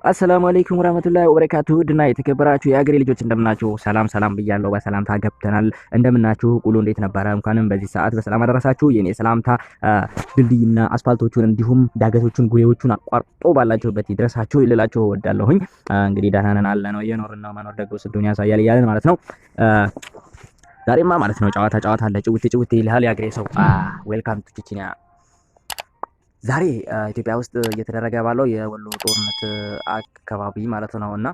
አሰላሙ አለይኩም ወራህመቱላሂ ወበረካቱ ድና የተከበራችሁ የአገሬ ልጆች እንደምናችሁ ሰላም ብያለሁ። በሰላምታ ገብተናል። እንደምናችሁ ቁሉ እንዴት ነበረ? እንኳንም በዚህ ሰዓት በሰላም አደረሳችሁ። የኔ ሰላምታ ድልድይና አስፋልቶቹን እንዲሁም ዳገቶቹን ጉሬዎቹን አቋርጦ ባላችሁበት ይድረሳችሁ ይልላችሁ እወዳለሁኝ። እንግዲህ ደህና ነን አለ ነው እየኖርን ነው። መኖር ደግሞ ስዱን ያሳያል እያለን ማለት ነው። ዛሬማ ማለት ነው ጨዋታ አለ። ጭውቴ ይልሃል የአገሬ ሰው። ዌልካም ቱ ቺቺኒያ። ዛሬ ኢትዮጵያ ውስጥ እየተደረገ ባለው የወሎ ጦርነት አካባቢ ማለት ነው እና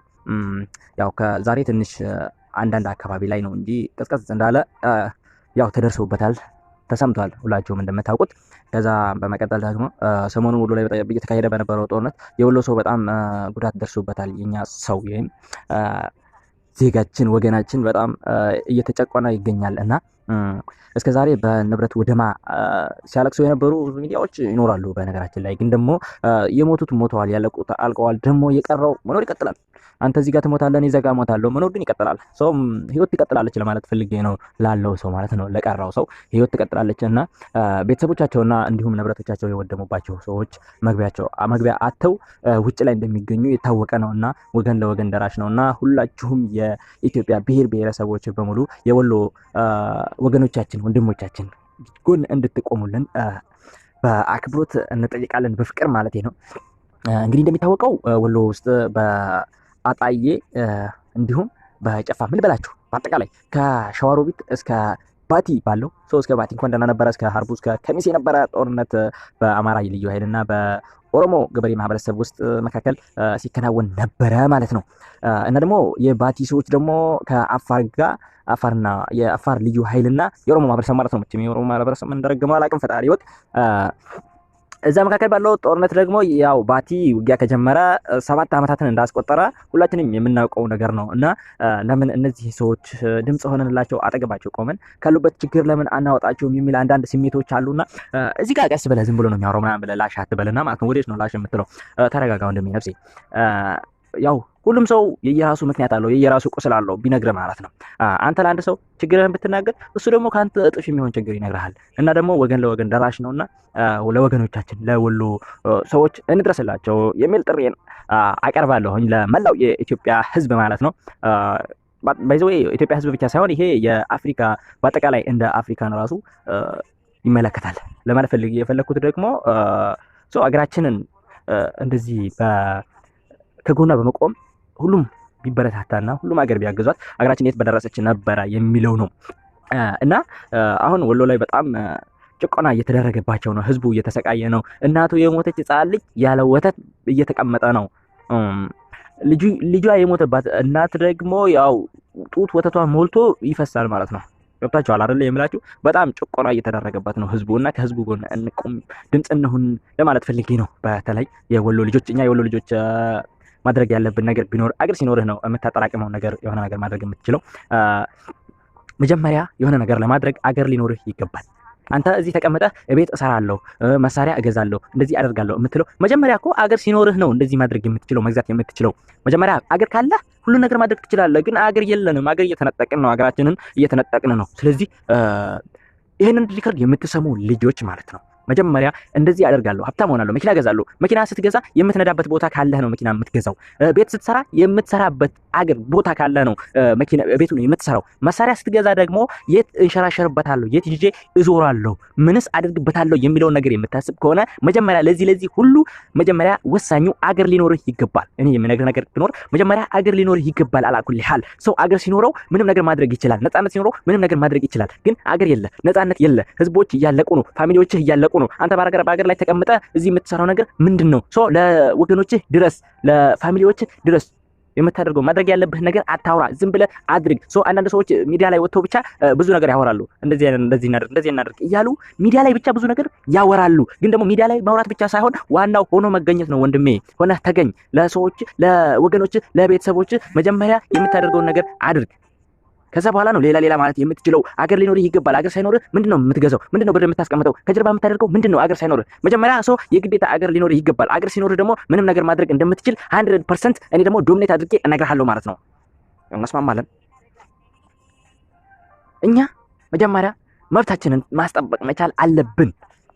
ያው ከዛሬ ትንሽ አንዳንድ አካባቢ ላይ ነው እንጂ ቀዝቀዝ እንዳለ ያው ተደርሶበታል፣ ተሰምቷል ሁላችሁም እንደምታውቁት። ከዛ በመቀጠል ደግሞ ሰሞኑን ወሎ ላይ እየተካሄደ በነበረው ጦርነት የወሎ ሰው በጣም ጉዳት ደርሶበታል። የኛ ሰው ወይም ዜጋችን ወገናችን በጣም እየተጨቆነ ይገኛል እና እስከ ዛሬ በንብረት ወደማ ሲያለቅሱ የነበሩ ሚዲያዎች ይኖራሉ። በነገራችን ላይ ግን ደግሞ የሞቱት ሞተዋል፣ ያለቁት አልቀዋል። ደግሞ የቀረው መኖር ይቀጥላል። አንተ እዚህ ጋር ትሞታለህ፣ እኔ እዛ ጋር እሞታለሁ። መኖር ግን ይቀጥላል። ሰውም ህይወት ትቀጥላለች ለማለት ፈልጌ ነው። ላለው ሰው ማለት ነው፣ ለቀረው ሰው ህይወት ትቀጥላለች እና ቤተሰቦቻቸውና እንዲሁም ንብረቶቻቸው የወደሙባቸው ሰዎች መግቢያ አተው ውጭ ላይ እንደሚገኙ የታወቀ ነው እና ወገን ለወገን ደራሽ ነው እና ሁላችሁም የኢትዮጵያ ብሔር ብሔረሰቦች በሙሉ የወሎ ወገኖቻችን ወንድሞቻችን ጎን እንድትቆሙልን በአክብሮት እንጠይቃለን። በፍቅር ማለት ነው። እንግዲህ እንደሚታወቀው ወሎ ውስጥ በአጣዬ እንዲሁም በጨፋ ምን በላችሁ በአጠቃላይ ከሸዋሮቢት እስከ ባቲ ባለው ሰው እስከ ባቲ እንኳን ደህና ነበረ። እስከ ሀርቡ እስከ ከሚሴ የነበረ ጦርነት በአማራ ልዩ ኃይልና በኦሮሞ ገበሬ ማህበረሰብ ውስጥ መካከል ሲከናወን ነበረ ማለት ነው። እና ደግሞ የባቲ ሰዎች ደግሞ ከአፋር ጋር አፋርና የአፋር ልዩ ኃይልና የኦሮሞ ማህበረሰብ ማለት ነው። መቼም የኦሮሞ ማህበረሰብ እንደረገመው አላውቅም፣ ፈጣሪ ይወቅ። እዛ መካከል ባለው ጦርነት ደግሞ ያው ባቲ ውጊያ ከጀመረ 7 ዓመታትን እንዳስቆጠረ ሁላችንም የምናውቀው ነገር ነው እና ለምን እነዚህ ሰዎች ድምጽ ሆነንላቸው አጠገባቸው ቆመን ካሉበት ችግር ለምን አናወጣቸውም የሚል አንዳንድ ስሜቶች አሉና እዚህ ጋር ቀስ ብለህ ዝም ብሎ ነው የሚያወራው ምናምን ብለህ ላሽ አትበልና ማለት ነው። ወዴት ነው ላሽ የምትለው? ተረጋጋ ወንድሜ ነፍሴ። ያው ሁሉም ሰው የየራሱ ምክንያት አለው፣ የየራሱ ቁስል አለው ቢነግር ማለት ነው። አንተ ለአንድ ሰው ችግርህን ብትናገር እሱ ደግሞ ከአንተ እጥፍ የሚሆን ችግር ይነግርሃል። እና ደግሞ ወገን ለወገን ደራሽ ነውና ለወገኖቻችን ለወሎ ሰዎች እንድረስላቸው የሚል ጥሪን አቀርባለሁኝ ለመላው የኢትዮጵያ ሕዝብ ማለት ነው። ባይዘው የኢትዮጵያ ሕዝብ ብቻ ሳይሆን ይሄ የአፍሪካ በአጠቃላይ እንደ አፍሪካን ራሱ ይመለከታል ለማለት የፈለኩት ደግሞ አገራችንን እንደዚህ ከጎኗ በመቆም ሁሉም ቢበረታታና ሁሉም ሀገር ቢያግዟት ሀገራችን የት በደረሰች ነበረ የሚለው ነው። እና አሁን ወሎ ላይ በጣም ጭቆና እየተደረገባቸው ነው። ህዝቡ እየተሰቃየ ነው። እናቱ የሞተች ሕፃን ልጅ ያለ ወተት እየተቀመጠ ነው። ልጇ የሞተባት እናት ደግሞ ያው ጡት ወተቷ ሞልቶ ይፈሳል ማለት ነው። ገብታችኋል አይደል? የምላችሁ በጣም ጭቆና እየተደረገበት ነው ህዝቡ እና ከህዝቡ ጎን እንቁም፣ ድምፅ እንሁን ለማለት ፈልጌ ነው። በተለይ የወሎ ልጆች እኛ የወሎ ልጆች ማድረግ ያለብን ነገር ቢኖር አገር ሲኖርህ ነው የምታጠራቅመው ነገር የሆነ ነገር ማድረግ የምትችለው። መጀመሪያ የሆነ ነገር ለማድረግ አገር ሊኖርህ ይገባል። አንተ እዚህ ተቀምጠህ እቤት እሰራለሁ፣ መሳሪያ እገዛለሁ፣ እንደዚህ አደርጋለሁ የምትለው መጀመሪያ እኮ አገር ሲኖርህ ነው እንደዚህ ማድረግ የምትችለው መግዛት የምትችለው። መጀመሪያ አገር ካለህ ሁሉ ነገር ማድረግ ትችላለህ። ግን አገር የለንም። አገር እየተነጠቅን ነው። አገራችንን እየተነጠቅን ነው። ስለዚህ ይህንን ሪከርድ የምትሰሙ ልጆች ማለት ነው መጀመሪያ እንደዚህ አደርጋለሁ፣ ሀብታም ሆናለሁ፣ መኪና እገዛለሁ። መኪና ስትገዛ የምትነዳበት ቦታ ካለህ ነው መኪና የምትገዛው። ቤት ስትሰራ የምትሰራበት አገር ቦታ ካለህ ነው መኪና ቤቱን የምትሰራው። መሳሪያ ስትገዛ ደግሞ የት እንሸራሸርበታለሁ፣ የት ይዤ እዞራለሁ፣ ምንስ አደርግበታለሁ የሚለውን ነገር የምታስብ ከሆነ መጀመሪያ ለዚህ ሁሉ መጀመሪያ ወሳኙ አገር ሊኖርህ ይገባል። እኔ የምነግርህ ነገር ቢኖር መጀመሪያ አገር ሊኖርህ ይገባል። አላኩል ሐል ሰው አገር ሲኖረው ምንም ነገር ማድረግ ይችላል። ነፃነት ሲኖረው ምንም ነገር ማድረግ ይችላል። ግን አገር የለ፣ ነፃነት የለ፣ ህዝቦች እያለቁ ነው፣ ፋሚሊዎችህ እያለቁ ነው። አንተ በአገር ላይ ተቀምጠ እዚህ የምትሰራው ነገር ምንድነው? ለወገኖችህ ድረስ፣ ለፋሚሊዎችህ ድረስ። የምታደርገው ማድረግ ያለብህ ነገር አታውራ፣ ዝም ብለህ አድርግ። አንዳንድ ሰዎች ሚዲያ ላይ ወጥተው ብቻ ብዙ ነገር ያወራሉ። እንደዚህ እናድርግ እያሉ ሚዲያ ላይ ብቻ ብዙ ነገር ያወራሉ። ግን ደግሞ ሚዲያ ላይ ማውራት ብቻ ሳይሆን ዋናው ሆኖ መገኘት ነው። ወንድሜ ሆነህ ተገኝ። ለሰዎች፣ ለወገኖች፣ ለቤተሰቦች መጀመሪያ የምታደርገውን ነገር አድርግ። ከዛ በኋላ ነው ሌላ ማለት የምትችለው። አገር ሊኖርህ ይገባል። አገር ሳይኖርህ ምንድነው የምትገዛው? ምንድነው ብር የምታስቀምጠው? ከጀርባ የምታደርገው ምንድነው? አገር ሳይኖርህ መጀመሪያ የግዴታ አገር ሊኖርህ ይገባል። አገር ሲኖርህ ደግሞ ምንም ነገር ማድረግ እንደምትችል 100% እኔ ደግሞ ዶሚኔት አድርጌ እነግርሃለሁ ማለት ነው። እንስማማለን? እኛ መጀመሪያ መብታችንን ማስጠበቅ መቻል አለብን።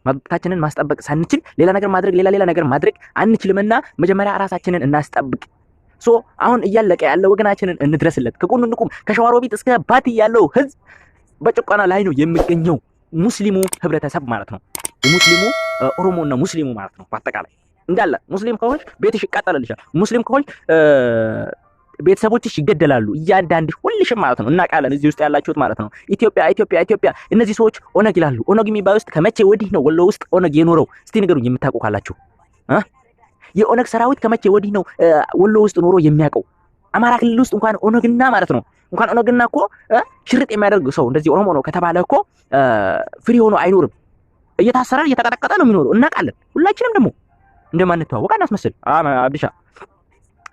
መብታችንን ማስጠበቅ ሳንችል ሌላ ነገር ማድረግ ሌላ ነገር ማድረግ አንችልምና መጀመሪያ ራሳችንን እናስጠብቅ። አሁን እያለቀ ያለው ወገናችንን እንድረስለት። ከጎኑ እንቁም። ከሸዋሮቢት እስከ ባቲ ያለው ህዝብ በጭቆና ላይ ነው የሚገኘው። ሙስሊሙ ህብረተሰብ ማለት ነው። ሙስሊሙ ኦሮሞና ሙስሊሙ ማለት ነው። በአጠቃላይ እንዳለ ሙስሊም ከሆንሽ ቤትሽ ይቃጠልልሻል። ሙስሊም ከሆንሽ ቤተሰቦችሽ ይገደላሉ። እያንዳንድ ሁልሽም ማለት ነው። እናውቃለን እዚህ ውስጥ ያላችሁት ማለት ነው። ኢትዮጵያ እነዚህ ሰዎች ኦነግ ይላሉ። ኦነግ የሚባል ውስጥ ከመቼ ወዲህ ነው ወሎ ውስጥ ኦነግ የኖረው? እስቲ ንገሩኝ የምታውቁ ካላችሁ። የኦነግ ሰራዊት ከመቼ ወዲህ ነው ወሎ ውስጥ ኖሮ የሚያውቀው? አማራ ክልል ውስጥ እንኳን ኦነግና ማለት ነው እንኳን ኦነግና እኮ ሽርጥ የሚያደርግ ሰው እንደዚህ ኦሮሞ ነው ከተባለ እኮ ፍሪ ሆኖ አይኖርም። እየታሰረ እየተቀጠቀጠ ነው የሚኖረው። እናውቃለን። ሁላችንም ደግሞ እንደማንተዋወቅ አናስመስል አብድሻ።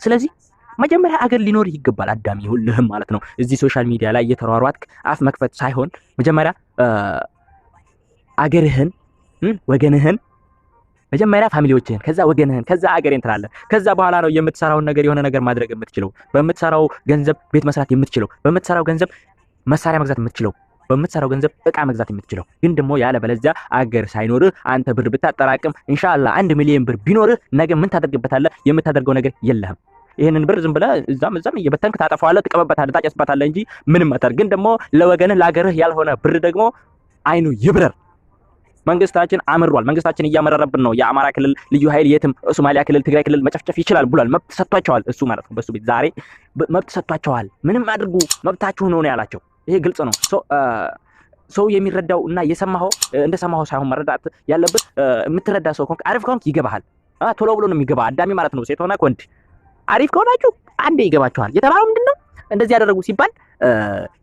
ስለዚህ መጀመሪያ አገር ሊኖር ይገባል። አዳሚ ሁልህም ማለት ነው እዚህ ሶሻል ሚዲያ ላይ እየተሯሯጥክ አፍ መክፈት ሳይሆን መጀመሪያ አገርህን ወገንህን መጀመሪያ ፋሚሊዎችህን ከዛ ወገንህን ከዛ አገሬን ትላለህ። ከዛ በኋላ ነው የምትሰራውን ነገር የሆነ ነገር ማድረግ የምትችለው። በምትሰራው ገንዘብ ቤት መስራት የምትችለው፣ በምትሰራው ገንዘብ መሳሪያ መግዛት የምትችለው፣ በምትሰራው ገንዘብ እቃ መግዛት የምትችለው። ግን ደግሞ ያለ በለዚያ አገር ሳይኖርህ አንተ ብር ብታጠራቅም ኢንሻአላህ 1 ሚሊዮን ብር ቢኖርህ ነገ ምን ታደርግበታለህ? የምታደርገው ነገር የለህም። ይሄንን ብር ዝም ብለህ እዛም እየበተንክ ታጠፋዋለህ፣ ትቀበበታለህ፣ ታጨስበታለህ እንጂ ምንም አታደርግ። ግን ደግሞ ለወገንህ ለአገርህ ያልሆነ ብር ደግሞ አይኑ ይብረር። መንግስታችን አምሯል። መንግስታችን እያመረረብን ነው። የአማራ ክልል ልዩ ኃይል የትም ሶማሊያ ክልል፣ ትግራይ ክልል መጨፍጨፍ ይችላል ብሏል። መብት ሰጥቷቸዋል። እሱ ማለት ነው በሱ ቤት ዛሬ መብት ሰጥቷቸዋል። ምንም አድርጉ መብታችሁ ነው ያላቸው። ይሄ ግልጽ ነው። ሰው የሚረዳው እና የሰማኸው እንደሰማኸው ሳይሆን መረዳት ያለበት የምትረዳ ሰው ከሆንክ አሪፍ ከሆንክ ይገባሃል። ቶሎ ብሎ ነው የሚገባ አዳሚ ማለት ነው። ሴት ሆነ ወንድ አሪፍ ከሆናችሁ አንዴ ይገባችኋል። የተባለው ምንድነው? እንደዚህ ያደረጉ ሲባል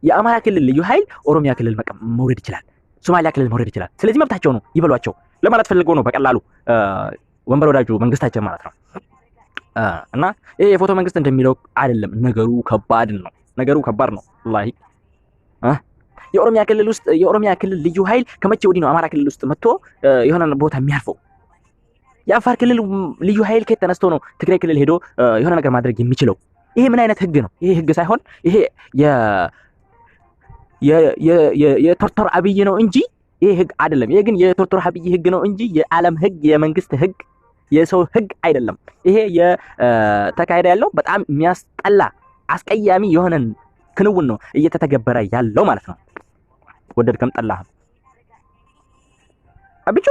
የአማራ ክልል ልዩ ኃይል ኦሮሚያ ክልል መውረድ ይችላል፣ ሶማሊያ ክልል መውረድ ይችላል። ስለዚህ መብታቸው ነው ይበሏቸው ለማለት ፈልገው ነው በቀላሉ ወንበር ወዳጁ መንግስታችን ማለት ነው። እና ይሄ የፎቶ መንግስት እንደሚለው አይደለም። ነገሩ ከባድ ነው። ነገሩ ከባድ ነው ወላሂ። የኦሮሚያ ክልል ልዩ ኃይል ከመቼ ወዲህ ነው አማራ ክልል ውስጥ መጥቶ የሆነ ቦታ የሚያርፈው? የአፋር ክልል ልዩ ኃይል ከየት ተነስቶ ነው ትግራይ ክልል ሄዶ የሆነ ነገር ማድረግ የሚችለው? ይሄ ምን አይነት ህግ ነው? ይሄ ህግ ሳይሆን ይሄ የቶርቶር አብይ ነው እንጂ ይሄ ህግ አይደለም። ይሄ ግን የቶርቶር አብይ ህግ ነው እንጂ የዓለም ህግ፣ የመንግስት ህግ፣ የሰው ህግ አይደለም። ይሄ የተካሄደ ያለው በጣም የሚያስጠላ አስቀያሚ የሆነን ክንውን ነው እየተተገበረ ያለው ማለት ነው። ወደድከም ጠላህም አብቹ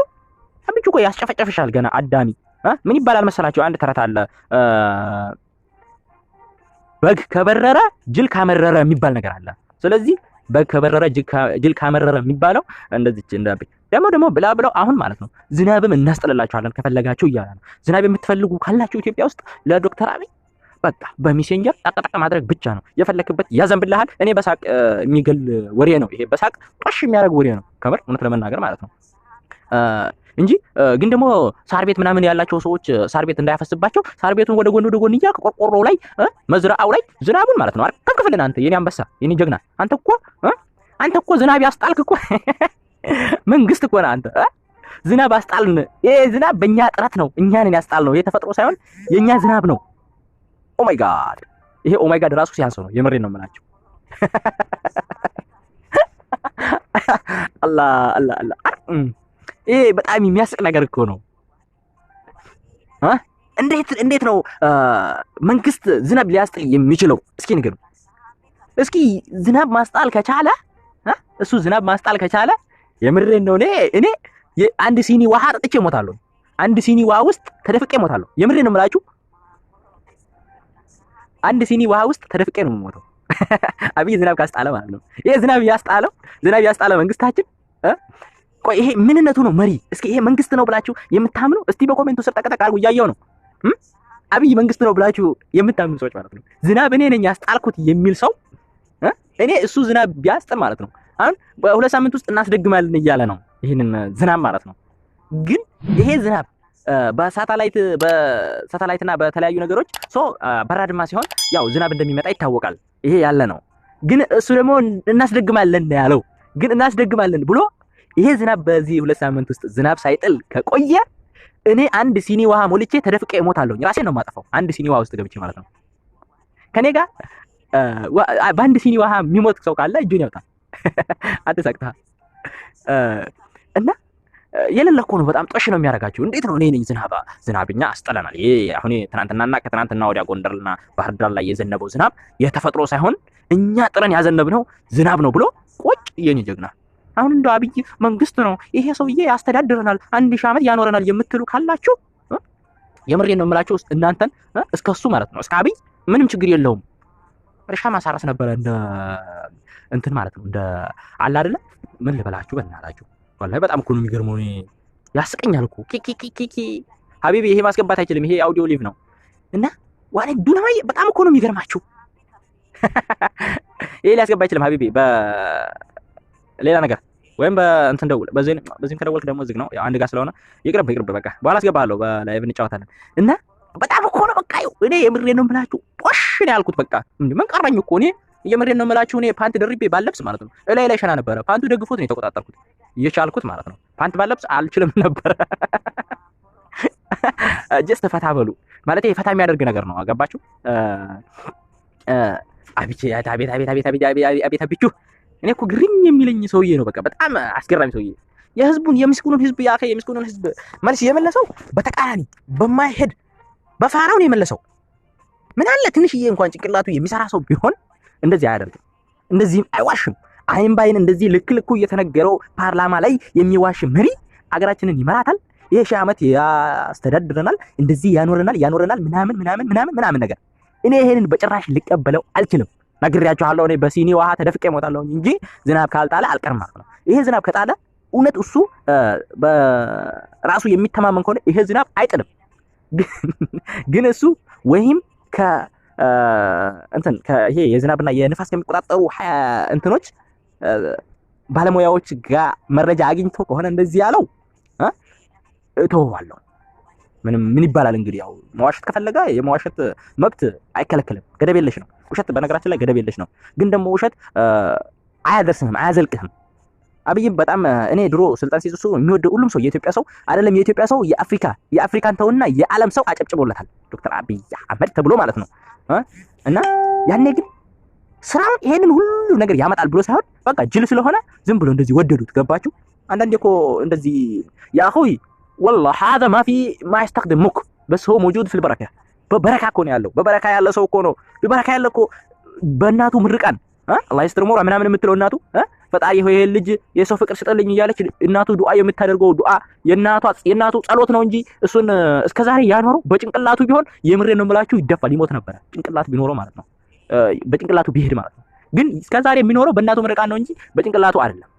እኮ ያስጨፈጨፍሻል ገና አዳሚ። ምን ይባላል መሰላችሁ? አንድ ተረት አለ። በግ ከበረረ ጅል ካመረረ የሚባል ነገር አለ። ስለዚህ በግ ከበረረ ጅል ካመረረ የሚባለው እንደዚህ እንዳብ ደግሞ ብላ ብለው አሁን ማለት ነው ዝናብም እናስጠልላችኋለን ከፈለጋችሁ እያለ ነው። ዝናብ የምትፈልጉ ካላችሁ ኢትዮጵያ ውስጥ ለዶክተር አብይ በቃ በሜሴንጀር ጠቅጠቅ ማድረግ ብቻ ነው። የፈለክበት ያዘንብልሃል። እኔ በሳቅ የሚገል ወሬ ነው ይሄ። በሳቅ ጦሽ የሚያደርግ ወሬ ነው ከምር እውነት ለመናገር ማለት ነው እንጂ ግን ደግሞ ሳር ቤት ምናምን ያላቸው ሰዎች ሳር ቤት እንዳያፈስባቸው ሳር ቤቱን ወደ ጎን እያልክ ቆርቆሮው ላይ መዝራአው ላይ ዝናቡን ማለት ነው አርከፍክፍልን። አንተ የኔ አንበሳ የኔ ጀግና አንተ እኮ ዝናብ ያስጣልክ እኮ መንግስት እኮ ነህ አንተ። ዝናብ አስጣልን። ይሄ ዝናብ በእኛ ጥረት ነው፣ እኛንን ያስጣል ነው። ይሄ ተፈጥሮ ሳይሆን የኛ ዝናብ ነው። ኦ ማይ ጋድ! ይሄ ኦ ማይ ጋድ ራሱ ሲያንሰው ነው። የምሬን ነው የምላችሁ። አላህ ይሄ በጣም የሚያስቅ ነገር እኮ ነው። እንዴት ነው መንግስት ዝናብ ሊያስጥል የሚችለው? እስኪ ንገሩ። እስኪ ዝናብ ማስጣል ከቻለ እሱ ዝናብ ማስጣል ከቻለ የምሬን ነው። እኔ አንድ ሲኒ ውሃ ጠጥቼ እሞታለሁ። አንድ ሲኒ ውሃ ውስጥ ተደፍቄ እሞታለሁ። የምሬን ነው የምላችሁ። አንድ ሲኒ ውሃ ውስጥ ተደፍቄ ነው የምሞተው። አብይ ዝናብ ካስጣለ ማለት ነው። ይሄ ዝናብ ያስጣለው መንግስታችን ቆይ ይሄ ምንነቱ ነው? መሪ እስኪ ይሄ መንግስት ነው ብላችሁ የምታምኑ እስቲ በኮሜንቱ ስር ጠቅጠቅ አድርጉ። እያየው ነው አብይ መንግስት ነው ብላችሁ የምታምኑ ሰዎች ማለት ነው። ዝናብ እኔ ነኝ ያስጣልኩት የሚል ሰው እኔ እሱ ዝናብ ቢያስጥል ማለት ነው አሁን በሁለት ሳምንት ውስጥ እናስደግማለን እያለ ነው ይሄንን ዝናብ ማለት ነው። ግን ይሄ ዝናብ በሳተላይትና በተለያዩ ነገሮች በራድማ ሲሆን ያው ዝናብ እንደሚመጣ ይታወቃል። ይሄ ያለ ነው። ግን እሱ ደግሞ እናስደግማለን ያለው ግን እናስደግማለን ብሎ ይሄ ዝናብ በዚህ ሁለት ሳምንት ውስጥ ዝናብ ሳይጥል ከቆየ እኔ አንድ ሲኒ ውሃ ሞልቼ ተደፍቄ እሞታለሁ። ራሴን ነው የማጠፋው። አንድ ሲኒ ውሃ ውስጥ ገብቼ ማለት ነው። ከኔ ጋር በአንድ ሲኒ ውሃ የሚሞት ሰው ካለ እጁን ያውጣ። አትሰቅታ እና የሌለ እኮ ነው። በጣም ጦሽ ነው የሚያደርጋችሁ። እንዴት ነው እኔ ነኝ ዝናብኛ አስጠለናል። ይሄ አሁን ትናንትናና ከትናንትና ወዲያ ጎንደርና ባህር ዳር ላይ የዘነበው ዝናብ የተፈጥሮ ሳይሆን እኛ ጥረን ያዘነብነው ዝናብ ነው ብሎ ቆጭ የኔ ጀግና። አሁን እንደው አብይ መንግስት ነው ይሄ ሰውዬ ያስተዳድረናል 1000 ዓመት ያኖረናል የምትሉ ካላችሁ የምሬን ነው የምላችሁ እናንተን እስከሱ ማለት ነው እስከ አብይ ምንም ችግር የለውም። እርሻ ማሳረስ ነበረ እንደ እንትን ማለት ነው እንደ አለ አይደለ ምን ልበላችሁ በእናታችሁ ወላሂ በጣም እኮ ነው የሚገርመው። እኔ ያስቀኛል እኮ ኪኪኪኪ ሀቢቢ ይሄ ማስገባት አይችልም። ይሄ አውዲዮ ሊቭ ነው እና ዋኔ ዱናማይ በጣም እኮ ነው የሚገርማችሁ። ይሄ ሊያስገባ አይችልም ሀቢቢ በሌላ ነገር ወይም በእንትን ደውል በዚህም ከደወልክ ደግሞ ዝግ ነው ያው አንድ ጋር ስለሆነ ይቅርብ በቃ በኋላ አስገባለሁ በላይቭ እንጫወታለን። እና በጣም እኮ ነው በቃ እኔ የምሬን ነው የምላችሁ ጦሽ ነው ያልኩት። በቃ ምን ቀረኝ እኮ እኔ የምሬን ነው የምላችሁ። እኔ ፓንት ደርቤ ባለብስ ማለት ነው ላይ ሸና ነበረ ፓንቱ ደግፎት ነው የተቆጣጠርኩት እየቻልኩት ማለት ነው። ፓንት ባለብስ አልችልም ነበር። ጀስት ፈታ በሉ ማለት ፈታ የሚያደርግ ነገር ነው። አገባችሁ? አቤት እኔ እኮ ግርም የሚለኝ ሰውዬ ነው። በቃ በጣም አስገራሚ ሰውዬ የህዝቡን የምስኪኑን ህዝብ የምስኪኑን ህዝብ መልስ የመለሰው በተቃራኒ በማይሄድ በፋራው ነው የመለሰው። ምን አለ ትንሽዬ እንኳን ጭንቅላቱ የሚሰራ ሰው ቢሆን እንደዚህ አያደርግም። እንደዚህም አይዋሽም። አይን ባይን እንደዚህ ልክ እየተነገረው ፓርላማ ላይ የሚዋሽ መሪ አገራችንን ይመራታል። ይሄ ሺህ ዓመት ያስተዳድረናል፣ እንደዚህ ያኖረናል ምናምን ነገር እኔ ይሄንን በጭራሽ ልቀበለው አልችልም። ነግሬያችኋለሁ። እኔ በሲኒ ውሃ ተደፍቄ እሞታለሁ እንጂ ዝናብ ካልጣለ አልቀርም ማለት ነው። ይሄ ዝናብ ከጣለ እውነት እሱ በራሱ የሚተማመን ከሆነ ይሄ ዝናብ አይጥልም። ግን እሱ ወይም ይሄ የዝናብና የንፋስ ከሚቆጣጠሩ እንትኖች ባለሙያዎች ጋር መረጃ አግኝቶ ከሆነ እንደዚህ ያለው እተወዋለሁ። ምን ይባላል እንግዲህ ያው መዋሸት ከፈለገ የመዋሸት መብት አይከለከልም። ገደብ የለሽ ነው ውሸት። በነገራችን ላይ ገደብ የለሽ ነው። ግን ደግሞ ውሸት አያደርስህም፣ አያዘልቅህም። አብይም በጣም እኔ ድሮ ስልጣን ሲይዙ የሚወደው ሁሉም ሰው የኢትዮጵያ ሰው አይደለም የኢትዮጵያ ሰው የአፍሪካን ተውና የዓለም ሰው አጨብጭቦለታል ዶክተር አብይ አህመድ ተብሎ ማለት ነው። እና ያኔ ግን ስራውን ይሄንን ሁሉ ነገር ያመጣል ብሎ ሳይሆን በቃ ጅል ስለሆነ ዝም ብሎ እንደዚህ ወደዱት። ገባችሁ? አንዳንዴ እኮ እንደዚህ ያ ሆይ والله هذا ما يستخدم مك بس هو موجود في البركه በበረካ እኮ ነው ያለው። በበረካ ያለ ሰው እኮ ነው። በበረካ ያለ እኮ በእናቱ ምርቃን አላህ ይስተርሞራ ምናምን የምትለው እናቱ ፈጣሪ ሆይ ይሄ ልጅ የሰው ፍቅር ስጠልኝ እያለች እናቱ ዱዓ የምታደርገው ዱዓ የእናቱ ጸሎት ነው እንጂ እሱን እስከዛሬ ያኖረው በጭንቅላቱ ቢሆን የምሬን ነው የምላችሁ ይደፋል፣ ይሞት ነበር። ጭንቅላቱ ቢኖረው ማለት ነው። በጭንቅላቱ ቢሄድ ማለት ነው። ግን እስከዛሬ የሚኖረው በእናቱ ምርቃን ነው እንጂ በጭንቅላቱ አይደለም።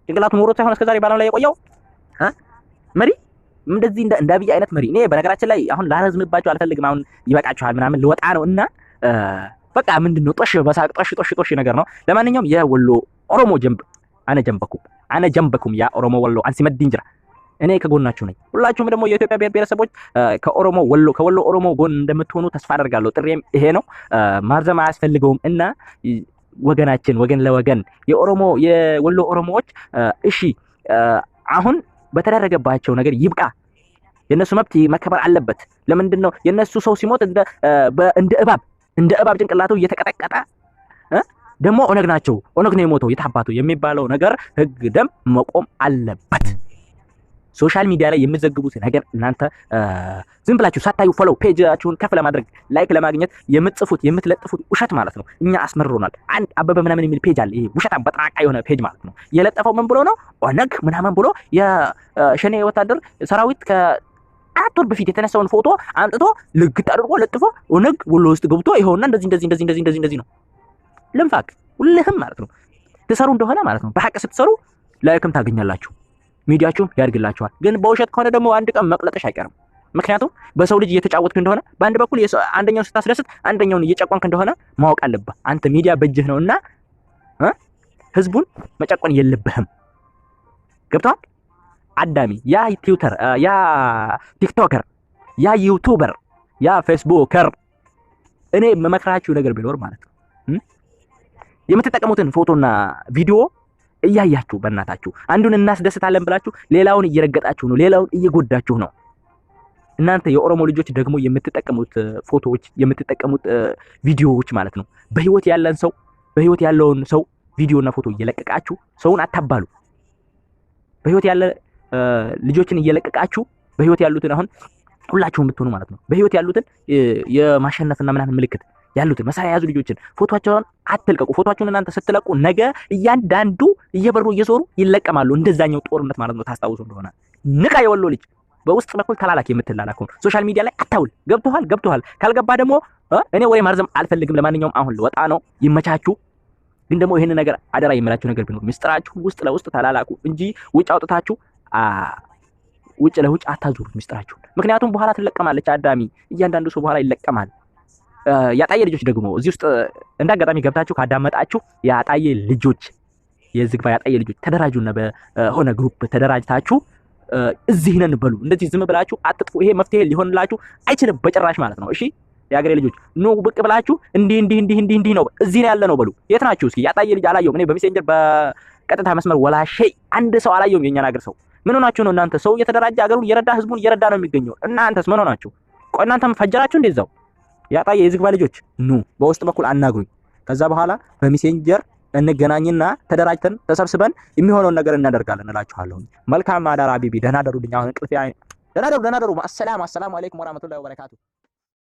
ጭንቅላቱ ኖሮት ሳይሆን እስከዛሬ ባለም ላይ የቆየው መሪ እንደዚህ እንደ አብይ አይነት መሪ። እኔ በነገራችን ላይ አሁን ላረዝምባችሁ አልፈልግም። አሁን ይበቃችኋል ምናምን ልወጣ ነው እና በቃ ምንድነው ጦሽ በሳቅ ጦሽ ነገር ነው። ለማንኛውም የወሎ ኦሮሞ አነ ጀንበኩም ያ ኦሮሞ ወሎ አንሲ መድንጅራ እኔ ከጎናችሁ ነኝ። ሁላችሁም ደግሞ የኢትዮጵያ ብሔረሰቦች ከወሎ ኦሮሞ ጎን እንደምትሆኑ ተስፋ አደርጋለሁ። ጥሬም ይሄ ነው። ማርዘም አያስፈልገውም እና ወገን ለወገን የወሎ ኦሮሞዎች እሺ አሁን በተደረገባቸው ነገር ይብቃ። የነሱ መብት መከበር አለበት። ለምንድነው የነሱ ሰው ሲሞት እንደ እባብ ጭንቅላቱ እየተቀጠቀጠ ደግሞ ኦነግ ነው የሞተው የታባቱ የሚባለው ነገር ህግ ደም መቆም አለበት። ሶሻል ሚዲያ ላይ የምትዘግቡት ነገር እናንተ ዝም ብላችሁ ሳታዩ ፎሎው ፔጃችሁን ከፍ ለማድረግ ላይክ ለማግኘት የምትለጥፉት ውሸት ማለት ነው። እኛ አስመርሮናል። አንድ አበበ ምናምን የሚል ፔጅ አለ። ይሄ ውሸታም በጥራቃ የሆነ ፔጅ ማለት ነው። የለጠፈው ምን ብሎ ነው? ኦነግ ምናምን ብሎ የሸኔ ወታደር ሰራዊት ከአራት ወር በፊት የተነሳውን ፎቶ አምጥቶ ልግጥ አድርጎ ለጥፎ ኦነግ ወሎ ውስጥ ገብቶ ይኸውና እንደዚህ ነው። ልንፋቅ ሁልህም ማለት ነው ትሰሩ እንደሆነ ማለት ነው። በሐቅ ስትሰሩ ላይክም ታገኛላችሁ፣ ሚዲያችሁም ያድግላችኋል። ግን በውሸት ከሆነ ደግሞ አንድ ቀን መቅለጥሽ አይቀርም። ምክንያቱም በሰው ልጅ እየተጫወትክ እንደሆነ በአንድ በኩል አንደኛውን ስታስደስት አንደኛውን እየጨቆንክ እንደሆነ ማወቅ አለብህ። አንተ ሚዲያ በእጅህ ነውና ህዝቡን መጨቆን የለብህም። ገብቷል? አዳሚ ያ ትዊተር ያ ቲክቶከር ያ ዩቲዩበር ያ ፌስቡከር እኔ መመክራችሁ ነገር ቢኖር ማለት ነው የምትጠቀሙትን ፎቶና ቪዲዮ እያያችሁ በእናታችሁ አንዱን እናስደስታለን ብላችሁ ሌላውን እየረገጣችሁ ነው፣ ሌላውን እየጎዳችሁ ነው። እናንተ የኦሮሞ ልጆች ደግሞ የምትጠቀሙት ፎቶዎች የምትጠቀሙት ቪዲዮዎች ማለት ነው በህይወት ያለውን ሰው ቪዲዮና ፎቶ እየለቀቃችሁ ሰውን አታባሉ። በህይወት ያለ ልጆችን እየለቀቃችሁ በህይወት ያሉትን አሁን ሁላችሁም ብትሆኑ ማለት ነው በህይወት ያሉትን የማሸነፍና ምናምን ምልክት ያሉትን መሳሪያ ያዙ ልጆችን ፎቶአቸውን አትልቀቁ። ፎቶአቸውን እናንተ ስትለቁ ነገ እያንዳንዱ እየበሩ እየዞሩ ይለቀማሉ። እንደዛኛው ጦርነት ማለት ነው። ታስታውሱ እንደሆነ ንቃ የወሎ ልጅ በውስጥ በኩል ተላላክ የምትላላከው ሶሻል ሚዲያ ላይ አታውል። ገብቶሃል። ካልገባ ደግሞ እኔ ወሬ ማርዘም አልፈልግም። ለማንኛውም አሁን ልወጣ ነው። ይመቻችሁ። ግን ደግሞ ይሄን ነገር አደራ የምላችሁ ነገር ቢኖር ሚስጥራችሁ ውስጥ ለውስጥ ተላላኩ እንጂ ውጭ አውጥታችሁ ውጭ ለውጭ አታዙሩት ሚስጥራችሁ። ምክንያቱም በኋላ ትለቀማለች። አዳሚ እያንዳንዱ ሰው በኋላ ይለቀማል። ያጣየ ልጆች ደግሞ እዚህ ውስጥ እንዳጋጣሚ ገብታችሁ ካዳመጣችሁ ያጣየ ልጆች የዝግባ ያጣየ ልጆች ተደራጁና በሆነ ግሩፕ ተደራጅታችሁ እዚህ ነን በሉ። እንደዚህ ዝም ብላችሁ አትጥፉ። ይሄ መፍትሄ ሊሆንላችሁ አይችልም በጭራሽ ማለት ነው። እሺ የአገሬ ልጆች ኑ ብቅ ብላችሁ እንዲህ ነው እዚህ ነው ያለ ነው በሉ። የት ናችሁ? እስኪ ያጣየ ልጅ አላየሁም እኔ በሜሴንጀር በቀጥታ መስመር ወላ ሸይ አንድ ሰው አላየሁም። የኛን አገር ሰው ምን ሆናችሁ ነው እናንተ? ሰው እየተደራጀ አገሩን እየረዳ ህዝቡን እየረዳ ነው የሚገኘው። እናንተስ ምን ሆናችሁ? ቆይ እናንተም ፈጀራችሁ እንደዛው። ያጣየ የዝግባ ልጆች ኑ በውስጥ በኩል አናግሩኝ። ከዛ በኋላ በሜሴንጀር እንገናኝና ተደራጅተን ተሰብስበን የሚሆነውን ነገር እናደርጋለን እላችኋለሁ። መልካም አዳር ሀቢቢ። ደህና ደሩልኝ። አሁን እንቅልፍ ደህና ደሩ። አሰላሙ አለይኩም ወራህመቱላሂ ወበረካቱ።